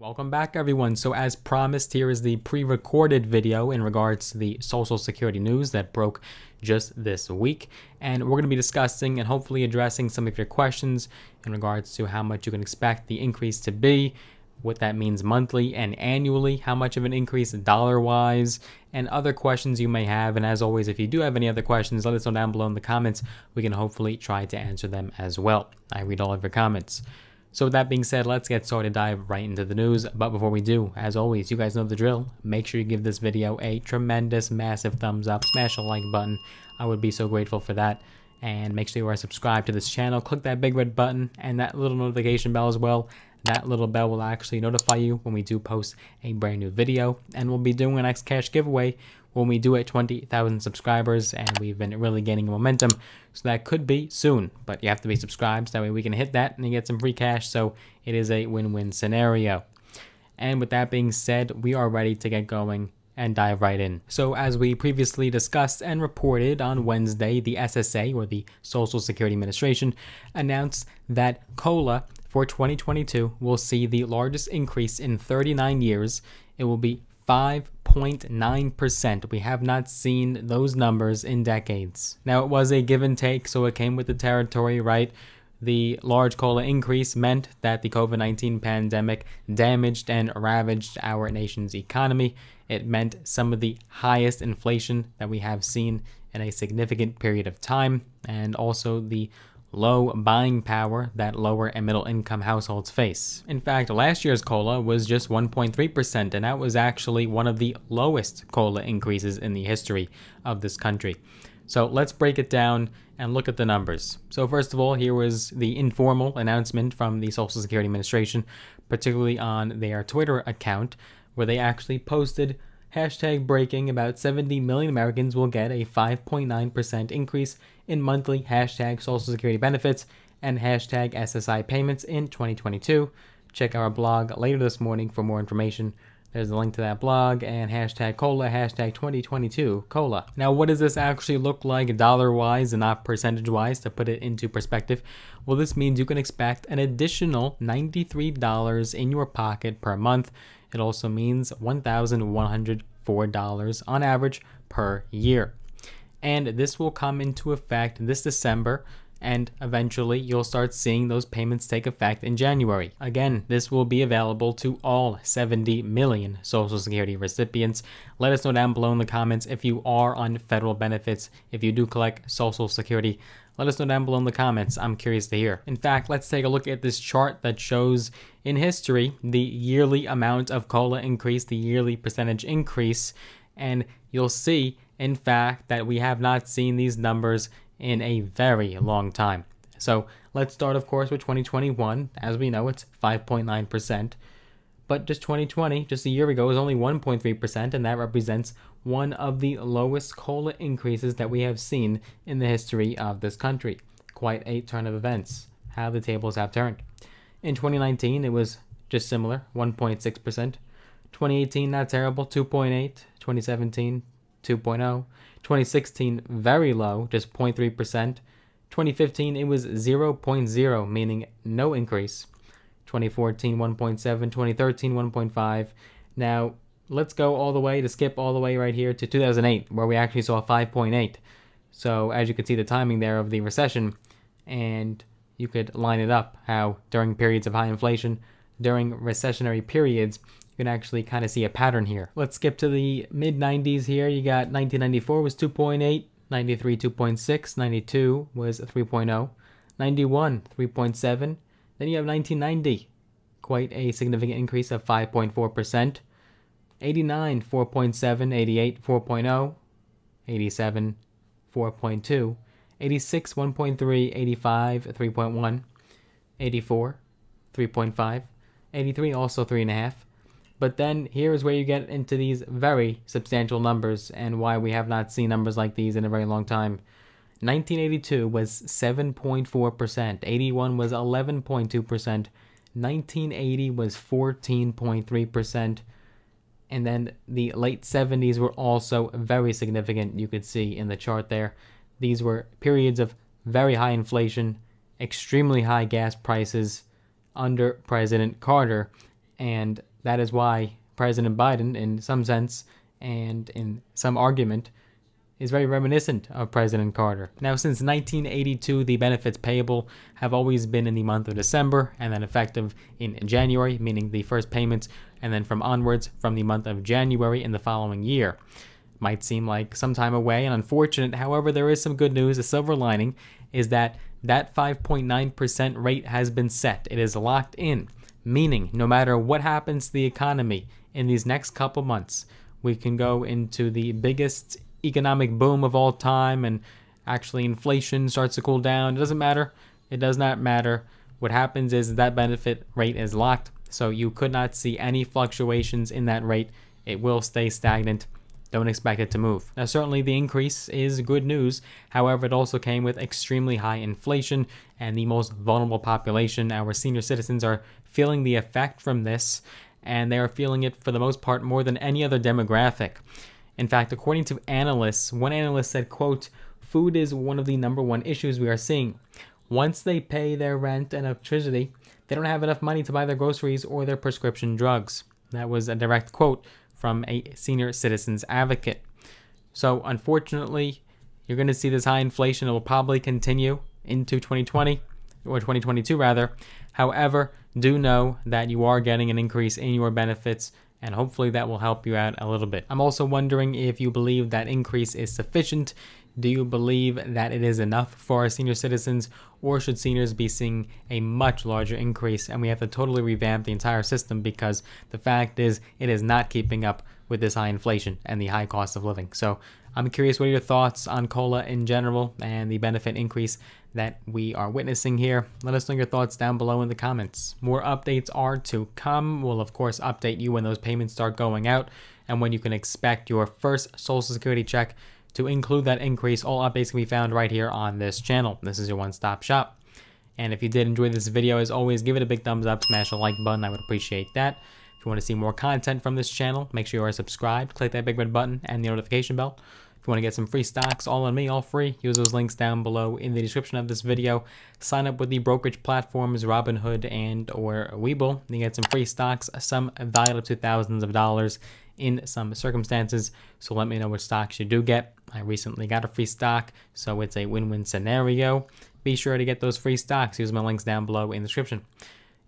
Welcome back, everyone. So as promised, here is the pre-recorded video in regards to the Social Security news that broke just this week. And we're going to be discussing and hopefully addressing some of your questions in regards to how much you can expect the increase to be, what that means monthly and annually, how much of an increase dollar-wise, and other questions you may have. And as always, if you do have any other questions, let us know down below in the comments. We can hopefully try to answer them as well. I read all of your comments. So with that being said, let's get started, dive right into the news. But before we do, as always, you guys know the drill. Make sure you give this video a tremendous, massive thumbs up. Smash the like button. I would be so grateful for that. And make sure you are subscribed to this channel. Click that big red button and that little notification bell as well. That little bell will actually notify you when we do post a brand new video. And we'll be doing our next cash giveaway when we do at 20,000 subscribers, and we've been really gaining momentum, so that could be soon, but you have to be subscribed, so that way we can hit that and you get some free cash. So it is a win-win scenario. And with that being said, we are ready to get going and dive right in. So as we previously discussed and reported on Wednesday, the SSA, or the Social Security Administration, announced that COLA for 2022 will see the largest increase in 39 years. It will be 5.9%. We have not seen those numbers in decades. Now, it was a give and take, so it came with the territory, right? The large COLA increase meant that the COVID-19 pandemic damaged and ravaged our nation's economy. It meant some of the highest inflation that we have seen in a significant period of time, and also the low buying power that lower and middle income households face. In fact, last year's COLA was just 1.3%, and that was actually one of the lowest COLA increases in the history of this country. So let's break it down and look at the numbers. So first of all, here was the informal announcement from the Social Security Administration, particularly on their Twitter account, where they actually posted #breaking, about 70 million Americans will get a 5.9% increase in monthly #Social Security benefits and #SSI payments in 2022. Check our blog later this morning for more information. There's a link to that blog, and #COLA, #2022 COLA. Now, what does this actually look like dollar-wise and not percentage-wise, to put it into perspective? Well, this means you can expect an additional $93 in your pocket per month. It also means $1,104 on average per year. And this will come into effect this December, and eventually you'll start seeing those payments take effect in January. Again, this will be available to all 70 million Social Security recipients. Let us know down below in the comments if you are on federal benefits, if you do collect Social Security. Let us know down below in the comments. I'm curious to hear. In fact, let's take a look at this chart that shows in history the yearly amount of COLA increase, the yearly percentage increase, and you'll see, in fact, that we have not seen these numbers in a very long time. So let's start, of course, with 2021. As we know, it's 5.9%. But just 2020, just a year ago, was only 1.3%, and that represents one of the lowest COLA increases that we have seen in the history of this country. Quite a turn of events, how the tables have turned. In 2019, it was just similar, 1.6%. 2018, not terrible, 2.8. 2017, 2.0. 2016, very low, just 0.3%. 2015, it was 0.0, meaning no increase. 2014, 1.7. 2013, 1.5. Now, let's go all the way, to skip all the way right here to 2008, where we actually saw 5.8. So as you can see, the timing there of the recession, and you could line it up how during periods of high inflation, during recessionary periods, you can actually kind of see a pattern here. Let's skip to the mid-90s here. You got 1994 was 2.8, 93, 2.6, 92 was 3.0, 91, 3.7. Then you have 1990, quite a significant increase of 5.4%. 89, 4.7, 88, 4.0, 87, 4.2, 86, 1.3, 85, 3.1, 84, 3.5, 83, also 3.5. But then here is where you get into these very substantial numbers and why we have not seen numbers like these in a very long time. 1982 was 7.4%, 81 was 11.2%, 1980 was 14.3%, and then the late 70s were also very significant. You could see in the chart there. These were periods of very high inflation, extremely high gas prices under President Carter, And that is why President Biden, in some sense and in some argument, is very reminiscent of President Carter. Now, since 1982, the benefits payable have always been in the month of December and then effective in January, meaning the first payments, and then from onwards from the month of January in the following year. Might seem like some time away and unfortunate. However, there is some good news. A silver lining is that 5.9% rate has been set. It is locked in, meaning no matter what happens to the economy in these next couple months, we can go into the biggest economic boom of all time, and actually inflation starts to cool down. It doesn't matter. It does not matter. What happens is that benefit rate is locked, so you could not see any fluctuations in that rate. It will stay stagnant. Don't expect it to move. Now, certainly the increase is good news. However, it also came with extremely high inflation, and the most vulnerable population, our senior citizens, are feeling the effect from this, and they are feeling it for the most part more than any other demographic. In fact, according to analysts, one analyst said, quote, "Food is one of the #1 issues we are seeing. Once they pay their rent and electricity, they don't have enough money to buy their groceries or their prescription drugs." That was a direct quote from a senior citizens advocate. So unfortunately, you're going to see this high inflation. It will probably continue into 2020, or 2022 rather. However, do know that you are getting an increase in your benefits, and hopefully that will help you out a little bit. I'm also wondering if you believe that increase is sufficient. Do you believe that it is enough for our senior citizens, or should seniors be seeing a much larger increase and we have to totally revamp the entire system, because the fact is it is not keeping up with this high inflation and the high cost of living. So I'm curious, what are your thoughts on COLA in general and the benefit increase that we are witnessing here? Let us know your thoughts down below in the comments. More updates are to come. We'll of course update you when those payments start going out and when you can expect your first Social Security check to include that increase. All updates can be found right here on this channel. This is your one-stop shop. And if you did enjoy this video, as always, give it a big thumbs up, smash the like button. I would appreciate that. If you want to see more content from this channel, make sure you are subscribed. Click that big red button and the notification bell. If you want to get some free stocks, all on me, all free, use those links down below in the description of this video. Sign up with the brokerage platforms Robinhood and or Webull. You get some free stocks, some valued up to thousands of dollars in some circumstances. So let me know which stocks you do get. I recently got a free stock, so it's a win-win scenario. Be sure to get those free stocks. Use my links down below in the description.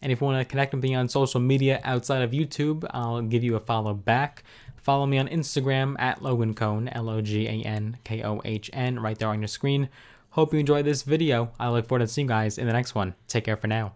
And if you want to connect with me on social media outside of YouTube, I'll give you a follow back. Follow me on Instagram at Logan Cohn, LOGANKOHN, right there on your screen. Hope you enjoyed this video. I look forward to seeing you guys in the next one. Take care for now.